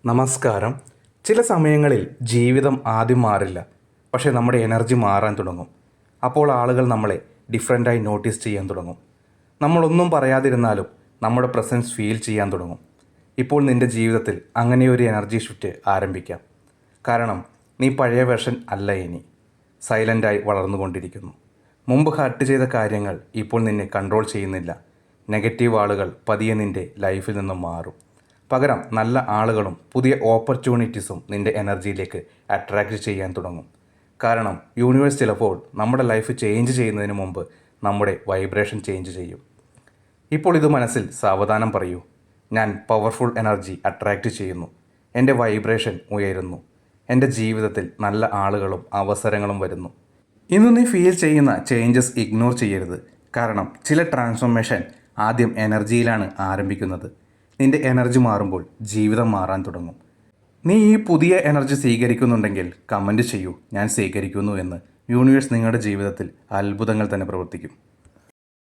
നമസ്കാരം. ചില സമയങ്ങളിൽ ജീവിതം ആദ്യം മാറില്ല, പക്ഷേ നമ്മുടെ എനർജി മാറാൻ തുടങ്ങും. അപ്പോൾ ആളുകൾ നമ്മളെ ഡിഫറെൻ്റായി നോട്ടീസ് ചെയ്യാൻ തുടങ്ങും. നമ്മളൊന്നും പറയാതിരുന്നാലും നമ്മുടെ പ്രസൻസ് ഫീൽ ചെയ്യാൻ തുടങ്ങും. ഇപ്പോൾ നിൻ്റെ ജീവിതത്തിൽ അങ്ങനെയൊരു എനർജി ഷിഫ്റ്റ് ആരംഭിക്കാം. കാരണം നീ പഴയ വെർഷൻ അല്ല, ഇനി സൈലൻ്റായി വളർന്നുകൊണ്ടിരിക്കുന്നു. മുമ്പ് ഹർട്ട് ചെയ്ത കാര്യങ്ങൾ ഇപ്പോൾ നിന്നെ കൺട്രോൾ ചെയ്യുന്നില്ല. നെഗറ്റീവ് ആളുകൾ പതിയെ നിൻ്റെ ലൈഫിൽ നിന്നും മാറും. പകരം നല്ല ആളുകളും പുതിയ ഓപ്പർച്യൂണിറ്റീസും നിൻ്റെ എനർജിയിലേക്ക് അട്രാക്റ്റ് ചെയ്യാൻ തുടങ്ങും. കാരണം യൂണിവേഴ്സ് ചിലപ്പോൾ നമ്മുടെ ലൈഫ് ചേഞ്ച് ചെയ്യുന്നതിന് മുമ്പ് നമ്മുടെ വൈബ്രേഷൻ ചേഞ്ച് ചെയ്യും. ഇപ്പോൾ ഇത് മനസ്സിൽ സാവധാനം പറയൂ: ഞാൻ പവർഫുൾ എനർജി അട്രാക്റ്റ് ചെയ്യുന്നു. എൻ്റെ വൈബ്രേഷൻ ഉയരുന്നു. എൻ്റെ ജീവിതത്തിൽ നല്ല ആളുകളും അവസരങ്ങളും വരുന്നു. ഇന്ന് നീ ഫീൽ ചെയ്യുന്ന ചേഞ്ചസ് ഇഗ്നോർ ചെയ്യരുത്. കാരണം ചില ട്രാൻസ്ഫോർമേഷൻ ആദ്യം എനർജിയിലാണ് ആരംഭിക്കുന്നത്. നിൻ്റെ എനർജി മാറുമ്പോൾ ജീവിതം മാറാൻ തുടങ്ങും. നീ ഈ പുതിയ എനർജി സ്വീകരിക്കുന്നുണ്ടെങ്കിൽ കമൻറ്റ് ചെയ്യൂ: ഞാൻ സ്വീകരിക്കുന്നു എന്ന്. യൂണിവേഴ്സ് നിങ്ങളുടെ ജീവിതത്തിൽ അത്ഭുതങ്ങൾ തന്നെ പ്രവർത്തിക്കും.